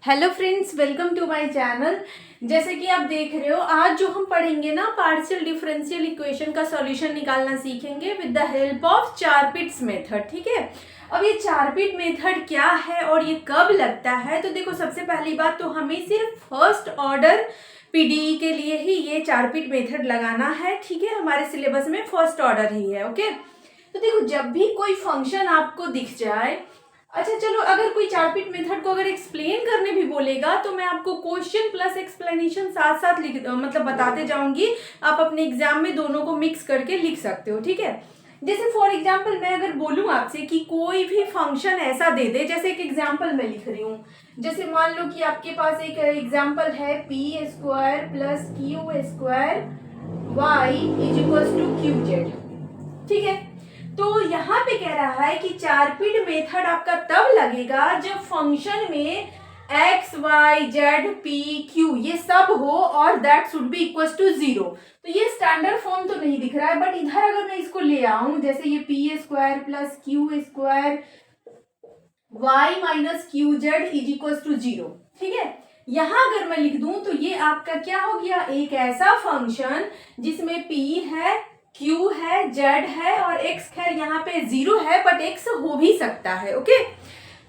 Hello friends, welcome to my channel. जैसे कि आप देख रहे हो, आज जो हम पढ़ेंगे ना, पार्शियल डिफरेंशियल इक्वेशन का सॉल्यूशन निकालना सीखेंगे with the help of Charpit's method. ठीक है, अब ये चारपिट मेथड क्या है और ये कब लगता है, तो देखो सबसे पहली बात तो हमें सिर्फ फर्स्ट ऑर्डर पीडीई के लिए ही ये चारपिट मेथड लगाना है। ठीक है, हमारे सिलेबस में फर्स्ट ऑर्डर ही है। ओके, तो देखो जब भी कोई फंक्शन आपको दिख जाए, अच्छा चलो, अगर कोई चारपिट मेथड को अगर एक्सप्लेन करने भी बोलेगा तो मैं आपको क्वेश्चन प्लस एक्सप्लेनेशन साथ साथ मतलब बताते जाऊंगी। आप अपने एग्जाम में दोनों को मिक्स करके लिख सकते हो। ठीक है, जैसे फॉर एग्जाम्पल मैं अगर बोलूं आपसे कि कोई भी फंक्शन ऐसा दे दे, जैसे एक एग्जाम्पल मैं लिख रही हूँ, जैसे मान लो कि आपके पास एक एग्जाम्पल है P square plus Q square Y is equals to Q Z. ठीक है, तो यहाँ पे कह रहा है कि चारपिट मेथड आपका तब लगेगा जब फंक्शन में X Y Z P Q ये सब हो और that should be equal to 0। तो ये स्टैंडर्ड फॉर्म तो नहीं दिख रहा है, बट इधर अगर मैं इसको ले आऊं, जैसे ये P square plus Q square Y minus Q Z is equal to 0। ठीक है, यहां अगर मैं लिख दूं तो ये आपका क्या हो गया, एक ऐसा फंक्शन जिसमें p है, q है, z है और x खैर यहाँ पे 0 है, बट x हो भी सकता है। ओके,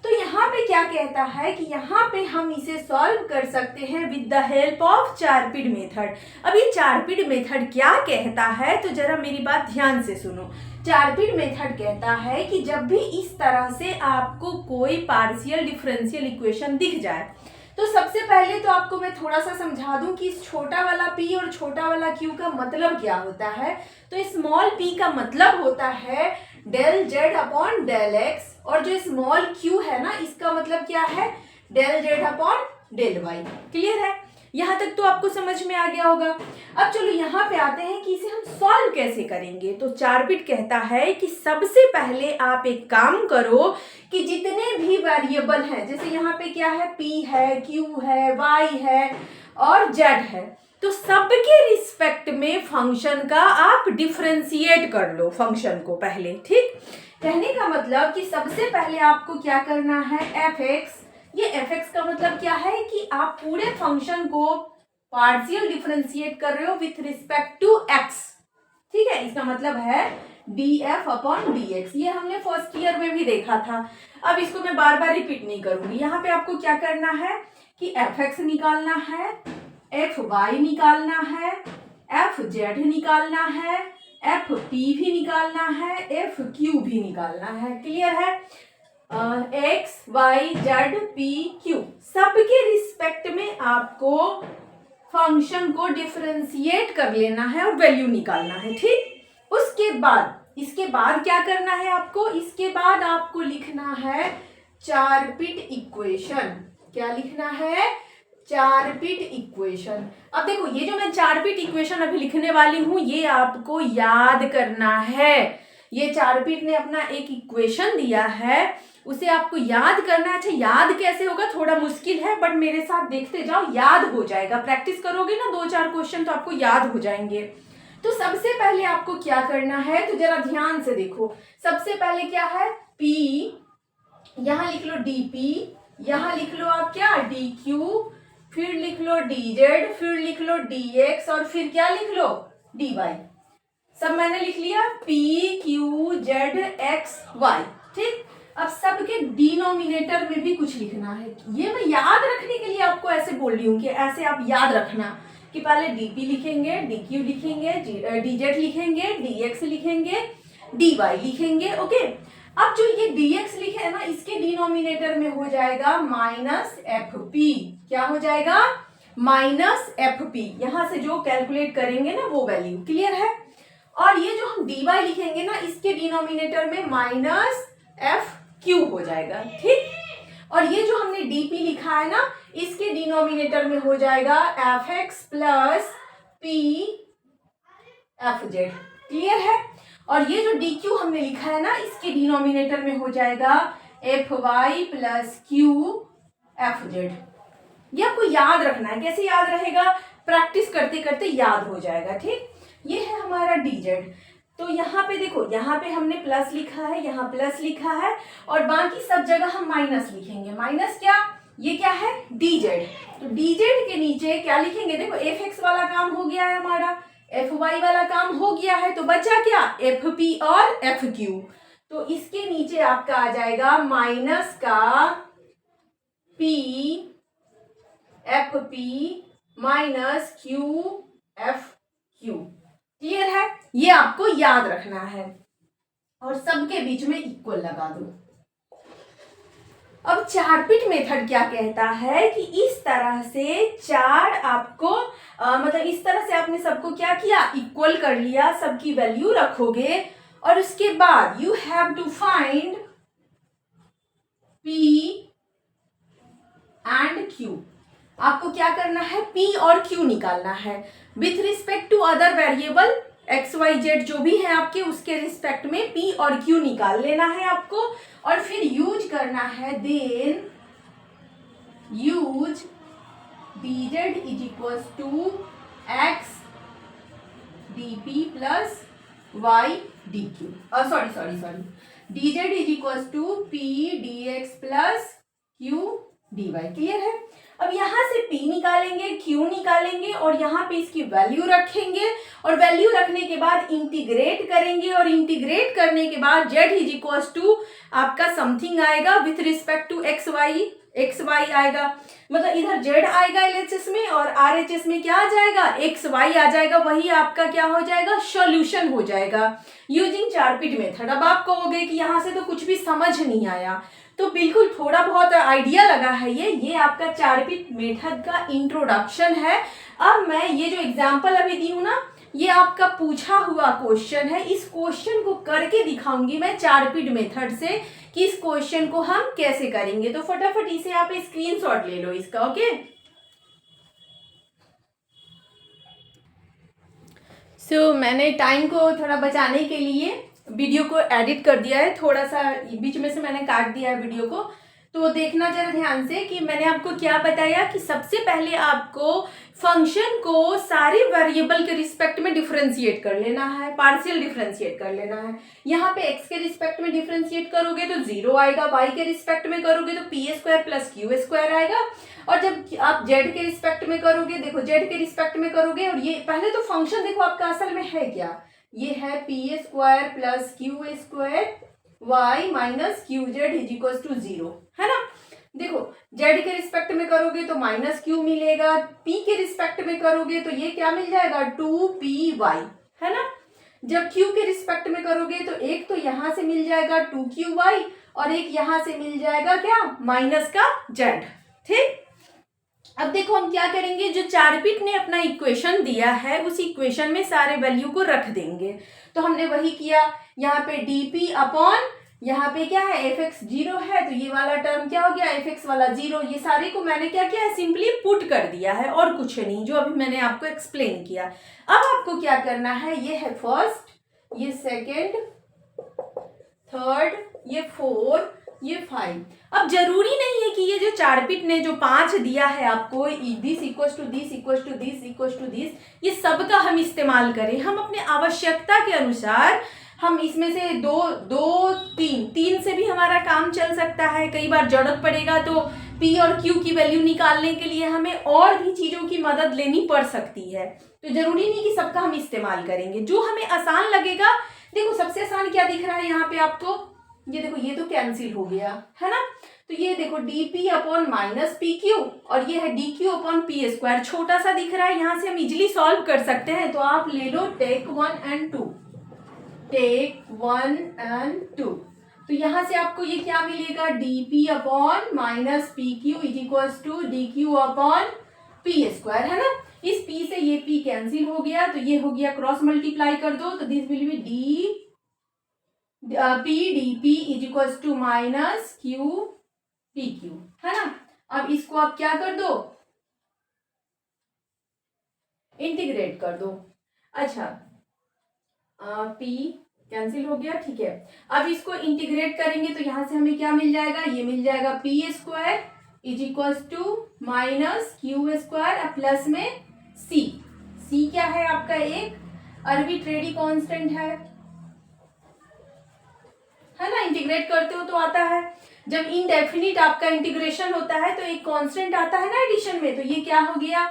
तो यहाँ पे क्या कहता है कि यहाँ पे हम इसे सॉल्व कर सकते हैं with the help of Charpit method. अब ये चारपिट मेथड क्या कहता है, तो जरा मेरी बात ध्यान से सुनो। चारपिट मेथड कहता है कि जब भी इस तरह से आपको कोई पार्शियल डिफरेंशियल इक्वेशन दिख जाए, तो सबसे पहले तो आपको मैं थोड़ा सा समझा दूं कि इस छोटा वाला p और छोटा वाला q का मतलब क्या होता है। तो स्मॉल p का मतलब होता है del z upon del x, और जो स्मॉल q है ना, इसका मतलब क्या है, del z upon del y। Clear है, यहाँ तक तो आपको समझ में आ गया होगा। अब चलो यहाँ पे आते हैं कि इसे हम सॉल्व कैसे करेंगे। तो चारपिट कहता है कि सबसे पहले आप एक काम करो कि जितने भी वेरिएबल हैं, जैसे यहाँ पे क्या है, p है, q है, y है और z है, तो सबके रिस्पेक्ट में फंक्शन का आप डिफरेंशिएट कर लो फंक्शन को पहले। ठीक, कहने का मतलब कि सबसे पहले आपको क्या करना है, fx, ये fx का मतलब क्या है कि आप पूरे फंक्शन को पार्शियल डिफरेंशिएट कर रहे हो विथ रिस्पेक्ट टू x। ठीक है, इसका मतलब है df अपॉन dx। ये हमने फर्स्ट ईयर में भी देखा था, अब इसको मैं बार बार रिपीट नहीं करूंगी। यहाँ पे आपको क्या करना है कि fx निकालना है, fy निकालना है, fz निकालना है, fp भी निकालना है, fq भी निकालना है। क्लियर है, X Y Z P Q सबके रिस्पेक्ट में आपको फंक्शन को डिफरेंशिएट कर लेना है और वैल्यू निकालना है। ठीक, उसके बाद इसके बाद क्या करना है आपको, इसके बाद आपको लिखना है चारपिट इक्वेशन। क्या लिखना है, चारपिट इक्वेशन। अब देखो ये जो मैं चारपिट इक्वेशन अभी लिखने वाली हूं, ये आपको याद करना है। ये चारपिट ने अपना एक इक्वेशन दिया है, उसे आपको याद करना है। अच्छा, याद कैसे होगा, थोड़ा मुश्किल है, बट मेरे साथ देखते जाओ, याद हो जाएगा। प्रैक्टिस करोगे ना 2-4 क्वेश्चन तो आपको याद हो जाएंगे। तो सबसे पहले आपको क्या करना है, तो जरा ध्यान से देखो। सबसे पहले क्या है, p, यहां लिख लो dp, यहां लिख लो आप क्या, dq, फिर लिख लो dz, फिर लिख लो dx और फिर क्या लिख लो, dy। सब मैंने लिख लिया, p q z x y। ठीक, अब सबके डिनोमिनेटर में भी कुछ लिखना है। ये मैं याद रखने के लिए आपको ऐसे बोल रही हूँ कि ऐसे आप याद रखना कि पहले dp लिखेंगे, dq लिखेंगे, dz लिखेंगे, dx लिखेंगे, dy लिखेंगे। ओके, अब जो ये dx लिखे है ना, इसके डिनोमिनेटर में हो जाएगा माइनस fp। क्या हो जाएगा, माइनस fp। यहां से जो कैलकुलेट करेंगे ना वो वैल्यू। क्लियर है, और ये जो हम dy लिखेंगे ना, इसके डिनोमिनेटर में माइनस fq हो जाएगा। ठीक, और ये जो हमने dp लिखा है ना, इसके डिनोमिनेटर में हो जाएगा fx plus p fz। Clear है, और ये जो dq हमने लिखा है ना, इसके डिनोमिनेटर में हो जाएगा fy प्लस q fz। ये आपको याद रखना है। कैसे याद रहेगा, प्रैक्टिस करते करते याद हो जाएगा। ठीक, ये है हमारा dz। तो यहाँ पे देखो, यहाँ पे हमने प्लस लिखा है, यहाँ प्लस लिखा है, और बाकी सब जगह हम माइनस लिखेंगे। माइनस क्या, ये क्या है dz। तो dz के नीचे क्या लिखेंगे, देखो fx वाला काम हो गया है हमारा, fy वाला काम हो गया है, तो बचा क्या fp और fq। तो इसके नीचे आपका आ जाएगा माइनस का p fp minus q fq। Clear है, ये आपको याद रखना है और सबके बीच में इक्वल लगा दो। अब चारपिट मेथड क्या कहता है कि इस तरह से चार आपको मतलब इस तरह से आपने सबको क्या किया, इक्वल कर लिया, सबकी वैल्यू रखोगे और उसके बाद you have to find p and q। आपको क्या करना है, p और q निकालना है with respect to other variable X Y Z जो भी है आपके, उसके रिस्पेक्ट में p और q निकाल लेना है आपको और फिर यूज करना है, then use dz is equal to x dp plus y dq, sorry dz is equal to p dx plus q dy। Clear है। अब यहाँ से p निकालेंगे, q निकालेंगे और यहाँ पे इसकी वैल्यू रखेंगे और वैल्यू रखने के बाद इंटीग्रेट करेंगे और इंटीग्रेट करने के बाद z इज इक्वल टू आपका समथिंग आएगा with respect to X Y आएगा, मतलब इधर z आएगा LHS में और RHS में क्या आ जाएगा, एक्स वाई आ जाएगा, वही आपका क्या हो जाएगा, सॉल्यूशन हो जाएगा यूजिंग चारपिट मेथड। अब आप कहोगे कि यहाँ से तो कुछ भी समझ नहीं आया, तो बिल्कुल थोड़ा बहुत आइडिया लगा है, ये आपका चारपिट मेथड का इंट्रोडक्शन है। अब मैं ये जो एग्जांपल अभी दी हूँ ना, ये आपका पूछा हुआ क्वेश्चन है, इस क्वेश्चन को करके दिखाऊंगी मैं चारपिट मेथड से कि इस क्वेश्चन को हम कैसे करेंगे। तो फटाफट इसे आप स्क्रीनशॉट ले लो इसका, ओके। सो मैंने टाइम को थोड़ा बचाने के लिए वीडियो को एडिट कर दिया है, थोड़ा सा बीच में से मैंने काट दिया है वीडियो को, तो देखना जरा ध्यान से कि मैंने आपको क्या बताया कि सबसे पहले आपको फंक्शन को सारे वेरिएबल के रिस्पेक्ट में डिफरेंशिएट कर लेना है, पार्शियल डिफरेंशिएट कर लेना है। यहाँ पे x के रिस्पेक्ट में डिफरेंशिएट करोगे तो 0 आएगा, y के रिस्पेक्ट में करोगे तो p square plus q square आएगा, और जब आप z के रिस्पेक्ट में करोगे, देखो z के रिस्पेक्ट में करोगे, और ये पहले तो फंक्शन देखो आपका असल में है क्या, ये है p square plus q square y minus Q Z is equal to 0, है ना। देखो z के रिस्पेक्ट में करोगे तो माइनस क्यू मिलेगा, p के रिस्पेक्ट में करोगे तो ये क्या मिल जाएगा 2py, है ना। जब q के रिस्पेक्ट में करोगे तो एक तो यहां से मिल जाएगा 2qy और एक यहां से मिल जाएगा क्या, माइनस का z। ठीक, अब देखो हम क्या करेंगे, जो चारपिट ने अपना इक्वेशन दिया है उस इक्वेशन में सारे वैल्यू को रख देंगे। तो हमने वही किया, यहाँ पे dp अपॉन यहाँ पे क्या है fx 0 है, तो ये वाला टर्म क्या हो गया fx वाला 0, ये सारे को मैंने क्या किया है, सिंपली पुट कर दिया है और कुछ नहीं, जो अभी मैंने आपको एक्सप्लेन किया। अब आपको क्या करना है, ये है फर्स्ट, ये सेकेंड, थर्ड, ये फोर्थ, ये 5। अब जरूरी नहीं है कि ये जो चारपिट ने जो 5 दिया है आपको, this equal to this equal to this equal to this, ये सब का हम इस्तेमाल करें। हम अपने आवश्यकता के अनुसार हम इसमें से तीन से भी हमारा काम चल सकता है। कई बार जरूरत पड़ेगा तो p और q की वैल्यू निकालने के लिए हमें और भी चीजों की मदद लेनी पड़ सकती है, तो जरूरी नहीं कि सबका हम इस्तेमाल करेंगे, जो हमें आसान लगेगा। देखो सबसे आसान क्या दिख रहा है यहाँ पे आपको, ये देखो ये तो कैंसिल हो गया, है ना। तो ये देखो dp upon minus P Q और ये है dq अपॉन पी स्क्वायर, छोटा सा दिख रहा है, यहाँ से हम इजिली सॉल्व कर सकते हैं। तो आप ले लो टेक 1 एंड 2, टेक 1 एंड 2, तो यहाँ से आपको ये क्या मिलेगा, dp upon minus P Q is equal to dq upon P square, है ना। इस p से ये p कैंसिल हो गया, तो ये हो गया, क्रॉस मल्टीप्लाई कर दो, तो this will be p dp is equal to minus q pq, है ना। अब इसको आप क्या कर दो, इंटीग्रेट कर दो। अच्छा p कैंसिल हो गया, ठीक है। अब इसको इंटीग्रेट करेंगे तो यहां से हमें क्या मिल जाएगा, ये मिल जाएगा p square is equal to minus Q square plus में c क्या है आपका, एक आर्बिट्रेरी कांस्टेंट है ना। इंटीग्रेट करते हो तो आता है, जब इनडेफिनिट आपका इंटीग्रेशन होता है तो एक कांस्टेंट आता है ना एडिशन में, तो ये क्या हो गया,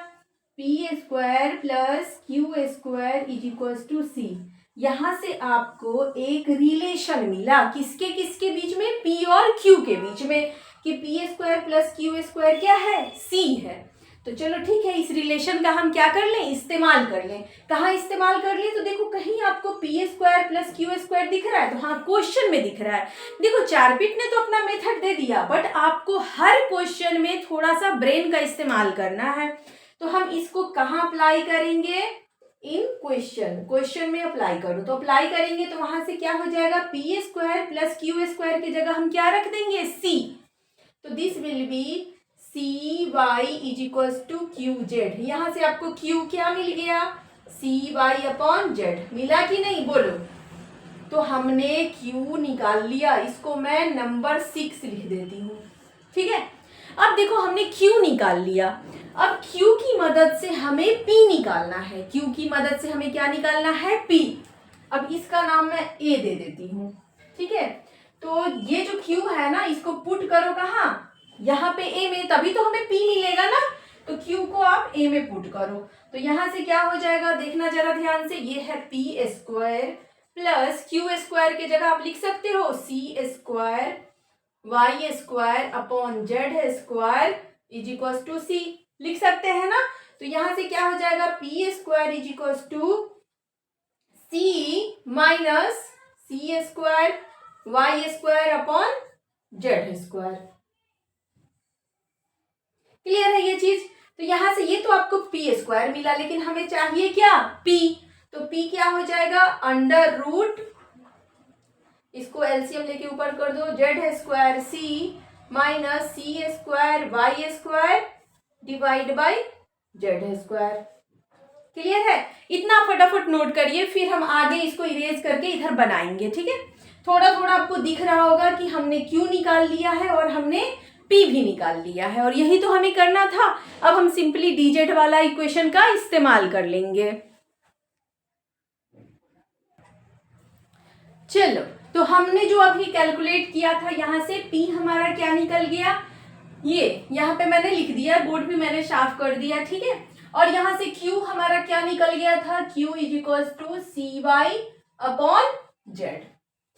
P square plus Q square is equal to C. यहां से आपको एक रिलेशन मिला किसके किसके बीच में, पी और क्यू के बीच में, कि P square plus Q square क्या है, सी है। तो चलो ठीक है, इस रिलेशन का हम क्या कर लें, इस्तेमाल कर लें। कहाँ इस्तेमाल कर लें, तो देखो कहीं आपको P square plus Q square दिख रहा है, तो हाँ क्वेश्चन में दिख रहा है। देखो चारपिट ने तो अपना मेथड दे दिया, बट आपको हर क्वेश्चन में थोड़ा सा ब्रेन का इस्तेमाल करना है। तो हम इसको कहाँ अप्लाई करेंगे, इन क्वेश्चन में अप्लाई करो। तो अप्लाई करेंगे तो वहां से क्या हो जाएगा, P square plus Q square की जगह हम क्या रख देंगे, सी। तो this will be C Y is equal to Q Z. यहां से आपको क्यू क्या मिल गया, सी वाई अपॉन जेड, मिला कि नहीं बोलो। तो हमने क्यू निकाल लिया, इसको मैं नंबर 6 लिख देती हूँ, ठीक है। अब देखो हमने क्यू निकाल लिया, अब क्यू की मदद से हमें पी निकालना है। क्यू की मदद से हमें क्या निकालना है, पी। अब इसका नाम मैं ए दे देती हूँ, ठीक है। तो ये जो क्यू है ना, इसको पुट करो कहाँ, यहाँ पे ए में, तभी तो हमें पी मिलेगा ना। तो क्यू को आप ए में पुट करो, तो यहाँ से क्या हो जाएगा, देखना जरा ध्यान से, ये है P square plus Q square की जगह आप लिख सकते हो C square Y square upon Z square is equal to C, लिख सकते हैं ना। तो यहां से क्या हो जाएगा, P square is equal to C minus C square Y square upon Z square. Clear है ये चीज। तो यहां से ये तो आपको पी स्क्वायर मिला, लेकिन हमें चाहिए क्या, पी। तो पी क्या हो जाएगा, अंडर रूट, इसको एलसीएम लेके ऊपर कर दो, Z square C minus C square Y square divide by Z square. Clear है, इतना फटाफट नोट करिए, फिर हम आगे इसको इरेज करके इधर बनाएंगे, ठीक है। थोड़ा थोड़ा आपको दिख रहा होगा कि हमने क्यू निकाल लिया है और हमने पी भी निकाल लिया है, और यही तो हमें करना था। अब हम सिंपली डीजेड वाला इक्वेशन का इस्तेमाल कर लेंगे। चलो, तो हमने जो अभी कैलकुलेट किया था, यहां से पी हमारा क्या निकल गया, ये यहाँ पे मैंने लिख दिया, बोर्ड भी मैंने साफ कर दिया, ठीक है। और यहां से क्यू हमारा क्या निकल गया था, Q is equal to C Y upon Z,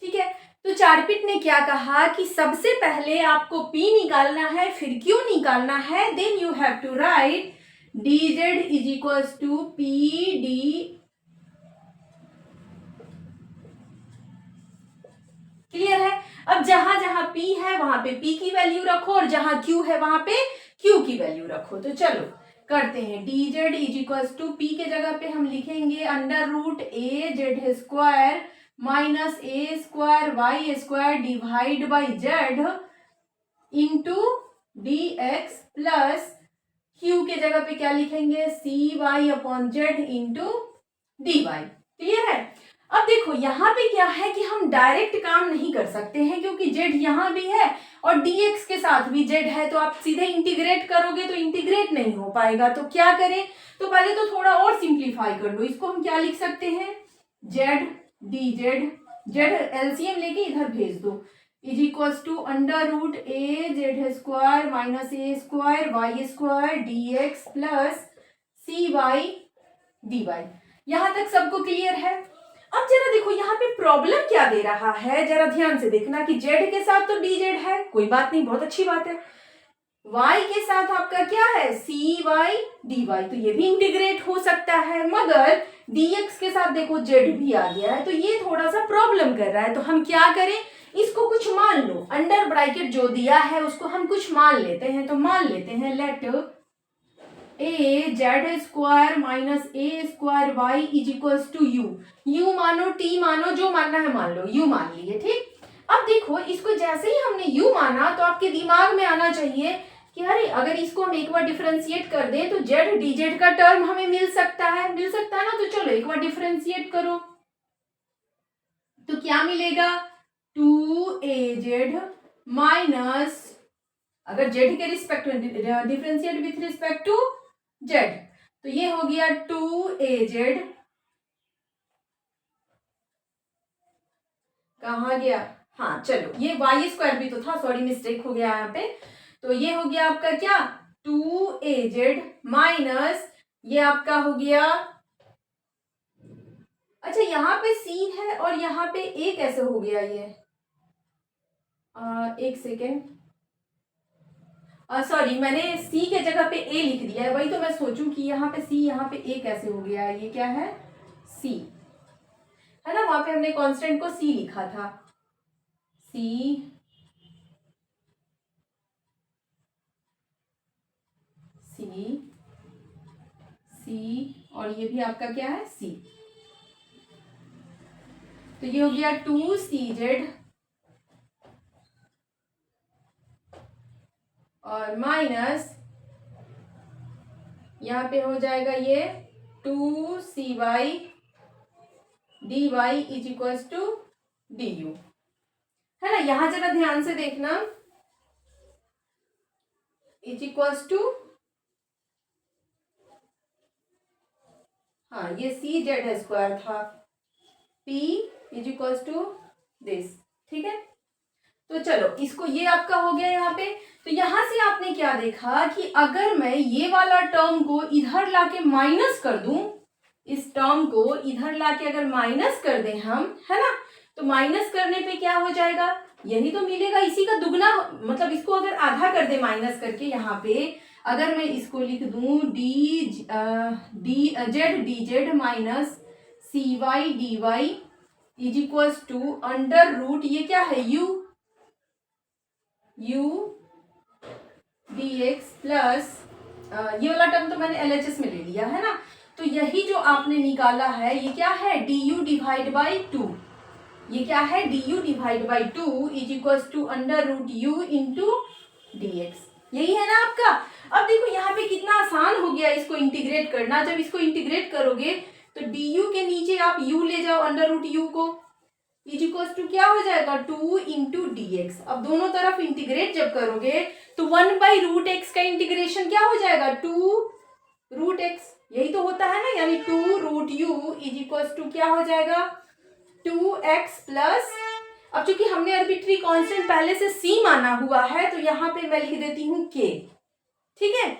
ठीक है। तो चारपिट ने क्या कहा कि सबसे पहले आपको पी निकालना है, फिर क्यू निकालना है, then you have to write D Z is equal to P D. Clear है। अब जहां जहां P है वहां पे P की वैल्यू रखो, और जहां Q है वहां पे Q की वैल्यू रखो। तो चलो करते हैं, D Z is equal to P के जगह पे हम लिखेंगे under root A Z square minus A square Y square divide by Z into D X plus Q के जगह पे क्या लिखेंगे, C Y upon Z into D Y. Clear है। अब देखो यहाँ पे क्या है कि हम डायरेक्ट काम नहीं कर सकते हैं, क्योंकि जेड यहाँ भी है और dx के साथ भी जेड है, तो आप सीधे इंटीग्रेट करोगे तो इंटीग्रेट नहीं हो पाएगा। तो क्या करें, तो पहले तो थोड़ा और सिंप्लीफाई कर लो, इसको हम क्या लिख सकते हैं, Z D Z, Z LCM लेके इधर भेज दो, is equal to under root A Z square minus A square Y square D X plus C Y D Y. यहां तक सबको क्लियर है। अब जरा देखो यहाँ पे प्रॉब्लम क्या दे रहा है, जरा ध्यान से देखना कि जेड के साथ तो डी जेड है, कोई बात नहीं, बहुत अच्छी बात है। y के साथ आपका क्या है, सी वाई डी वाई, तो ये भी इंटीग्रेट हो सकता है, मगर dx के साथ देखो जेड भी आ गया है, तो ये थोड़ा सा प्रॉब्लम कर रहा है। तो हम क्या करें, इसको कुछ मान लो, अंडर ब्रैकेट जो दिया है उसको हम कुछ मान लेते हैं। तो मान लेते हैं let A Z square minus A square Y is equals to U, U मानो टी मानो, जो मानना है मान लो, यू मान लिए, ठीक। अब देखो इसको जैसे ही हमने यू माना तो आपके दिमाग में आना चाहिए कि अरे अगर इसको हम एक बार डिफरेंशिएट कर दें तो जेड डी जेड का टर्म हमें मिल सकता है ना। तो चलो एक बार डिफरेंशिएट करो, तो क्या मिलेगा, 2az माइनस, अगर जेड के रिस्पेक्ट में differentiate with respect to Z, तो ये हो गया 2az, कहाँ गया, हाँ चलो, ये वाई स्क्वायर भी तो था, सॉरी मिस्टेक हो गया यहाँ पे। तो ये हो गया आपका क्या, 2az माइनस ये आपका हो गया, अच्छा यहाँ पे c है और यहाँ पे a कैसे हो गया ये, एक सेकेंड, सॉरी मैंने c के जगह पे a लिख दिया है, वही तो मैं सोचूं कि यहाँ पे c यहाँ पे a कैसे हो गया है। ये क्या है, c है ना, वहां पे हमने कांस्टेंट को c लिखा था, c c c और ये भी आपका क्या है c। तो ये हो गया 2cz और माइनस यहाँ पे हो जाएगा ये 2cy dy is equals to du, है ना। यहां जरा ध्यान से देखना, इज इक्वल्स टू, हाँ ये सी जेड है स्क्वायर था, p is equals to this, ठीक है। तो चलो इसको, ये आपका हो गया यहाँ पे। तो यहां से आपने क्या देखा कि अगर मैं ये वाला टर्म को इधर लाके माइनस कर दूं, इस टर्म को इधर लाके अगर माइनस कर दें हम, है ना, तो माइनस करने पे क्या हो जाएगा, यही तो मिलेगा, इसी का दुगना, मतलब इसको अगर आधा कर दे माइनस करके, यहाँ पे अगर मैं इसको लिख दूं Z D Z minus C Y D Y is equals to under root, ये क्या है u dx प्लस ये वाला टर्म तो मैंने LHS में ले लिया है ना, तो यही जो आपने निकाला है ये क्या है, du डिवाइड बाई 2, ये क्या है du divide by 2 is equals to under root u into dx, यही है ना आपका। अब देखो यहाँ पे कितना आसान हो गया इसको इंटीग्रेट करना, जब इसको इंटीग्रेट करोगे तो du के नीचे आप u ले जाओ अंडर रूट u को, इज इक्वल्स टू क्या हो जाएगा 2 इंटू डी एक्स। अब दोनों तरफ इंटीग्रेट जब करोगे तो 1 बाई रूट एक्स का इंटीग्रेशन क्या हो जाएगा 2 रूट एक्स, यही तो होता है ना, यानी 2 root U is equals to क्या हो जाएगा 2x प्लस, अब चूंकि हमने आर्बिट्री कांस्टेंट पहले से c माना हुआ है तो यहाँ पे मैं लिख देती हूँ k, ठीक है।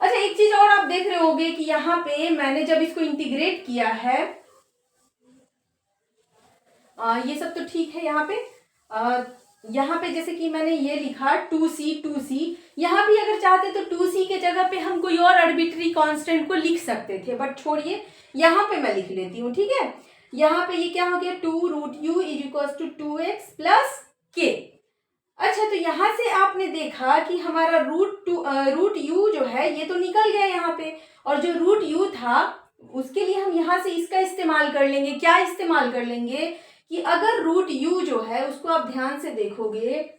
अच्छा एक चीज और आप देख रहे होगे कि यहाँ पे मैंने जब इसको इंटीग्रेट किया है, ये सब तो ठीक है। यहाँ पे जैसे कि मैंने ये लिखा 2c, यहाँ भी अगर चाहते तो 2c के जगह पे हम कोई और आर्बिट्री कांस्टेंट को लिख सकते थे, बट छोड़िए यहाँ पे मैं लिख लेती हूँ, ठीक है। यहाँ पे ये क्या हो गया 2 root U is equals to 2x plus k। अच्छा तो यहाँ से आपने देखा कि हमारा रूट यू जो है ये तो निकल गया यहाँ पे, और जो रूट यू था उसके लिए हम यहाँ से इसका इस्तेमाल कर लेंगे, क्या इस्तेमाल कर लेंगे कि अगर रूट यू जो है उसको आप ध्यान से देखोगे,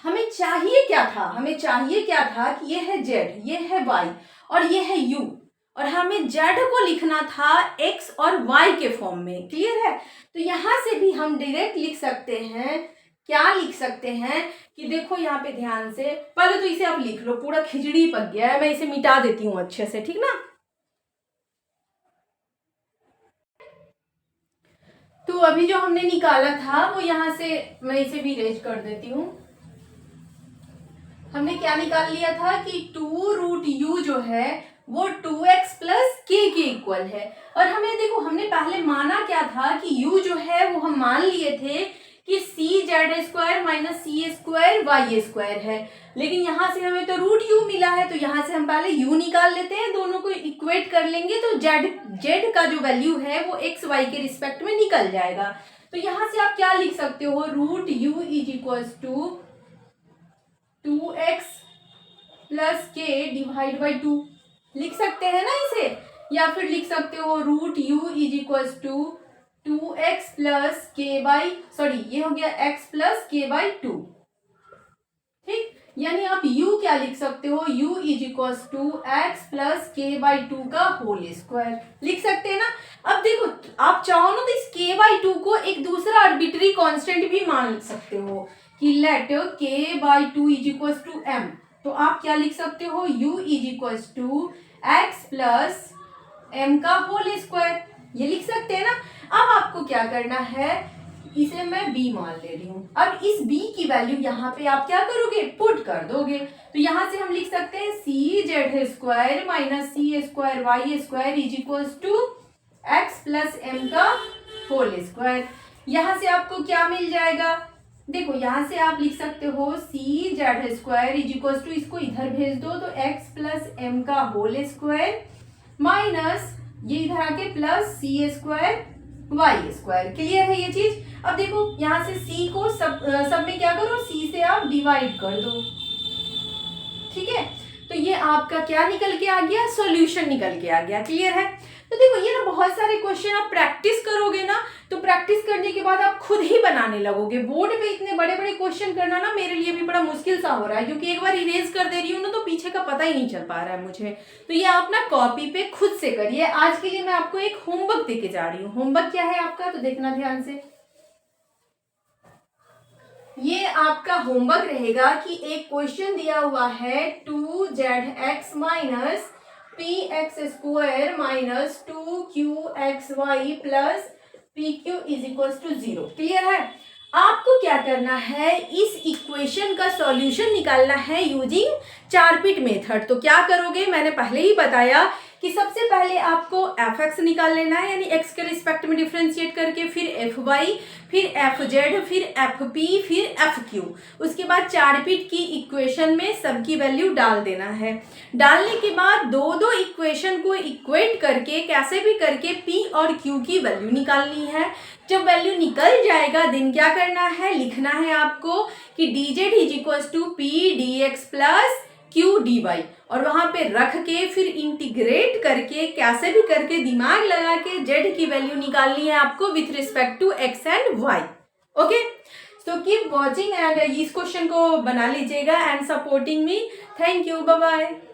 हमें चाहिए क्या था, हमें चाहिए क्या था कि ये है z, ये है y और ये है u, और हमें z को लिखना था x और y के फॉर्म में, क्लियर है। तो यहाँ से भी हम डायरेक्ट लिख सकते हैं, क्या लिख सकते हैं कि देखो यहाँ पे ध्यान से, पहले तो इसे आप लिख लो, पूरा खिचड़ी पक गया है, मैं इसे मिटा देती हूँ अच्छे से, ठीक ना। तो अभी जो हमने निकाला था वो यहाँ से मैं इसे भी इरेज कर देती हूँ। हमने क्या निकाल लिया था कि 2 रूट यू जो है वो 2x प्लस k के इक्वल है, और हमें देखो हमने पहले माना क्या था कि u जो है वो हम मान लिए थे कि सी Z square minus C square Y square है, लेकिन यहाँ से हमें तो रूट यू मिला है, तो यहाँ से हम पहले u निकाल लेते हैं, दोनों को इक्वेट कर लेंगे तो z का जो वैल्यू है वो x y के रिस्पेक्ट में निकल जाएगा। तो यहाँ से आप क्या लिख सकते हो, root U is equals to 2x plus k divide by 2 लिख सकते हैं ना इसे, या फिर लिख सकते हो root U is equals to 2x plus K by, sorry ये हो गया x प्लस के बाई 2, ठीक। यानी आप u क्या लिख सकते हो, u is equals to X plus K by 2 का होल स्क्वायर लिख सकते हैं ना। अब देखो आप चाहो ना तो इस k बाई 2 को एक दूसरा आर्बिट्री कांस्टेंट भी मान सकते हो कि let k by 2 is equals to m, तो आप क्या लिख सकते हो u is equals to X plus m का होल स्क्वायर, ये लिख सकते हैं ना। अब आपको क्या करना है, इसे मैं b मान ले रही हूँ। अब इस b की वैल्यू यहाँ पे आप क्या करोगे, पुट कर दोगे। तो यहाँ से हम लिख सकते हैं C Z square minus C square Y square is equals to X plus M का होल स्क्वायर। यहाँ से आपको क्या मिल जाएगा, देखो यहाँ से आप लिख सकते हो C Z square is equals to, इसको इधर भेज दो तो एक्स प्लस एम का होल स्क्वायर माइनस ये इधर आके plus C square Y square. Clear है ये चीज। अब देखो यहाँ से c को सब में क्या करो, c से आप डिवाइड कर दो, ठीक है। तो ये आपका क्या निकल के आ गया, सॉल्यूशन निकल के आ गया। क्लियर है। तो देखो ये ना बहुत सारे क्वेश्चन आप प्रैक्टिस करोगे ना, तो प्रैक्टिस करने के बाद आप खुद ही बनाने लगोगे। बोर्ड पे इतने बड़े बड़े क्वेश्चन करना ना मेरे लिए भी बड़ा मुश्किल सा हो रहा है, क्योंकि एक बार इरेज कर दे रही हूँ ना तो पीछे का पता ही नहीं चल पा रहा है मुझे। तो ये आप ना कॉपी पे खुद से करिए। आज के लिए मैं आपको एक होमवर्क देके जा रही हूँ। होमवर्क क्या है आपका, तो देखना ध्यान से। ये आपका होमवर्क रहेगा कि एक क्वेश्चन दिया हुआ है 2z(x) minus px square minus 2qxy plus pq is equals to 0। Clear है। आपको क्या करना है, इस इक्वेशन का सॉल्यूशन निकालना है यूजिंग 4 पिट मेथड। तो क्या करोगे, मैंने पहले ही बताया कि सबसे पहले आपको fx निकाल लेना है, यानी x के रिस्पेक्ट में डिफरेंशिएट करके, फिर fy, फिर fz, फिर fp, फिर fq। उसके बाद 4 पिट की इक्वेशन में सबकी वैल्यू डाल देना है। डालने के बाद दो दो इक्वेशन को इक्वेट करके कैसे भी करके p और q की वैल्यू निकालनी है। जब वैल्यू निकल जाएगा देन क्या करना है, लिखना है आपको कि dz is equals to p dx plus q dy, और वहां पे रख के फिर इंटीग्रेट करके कैसे भी करके दिमाग लगा के z की वैल्यू निकालनी है आपको with respect to x and y। Okay, so keep watching and इस क्वेश्चन को बना लीजिएगा and supporting me. Thank you, bye bye.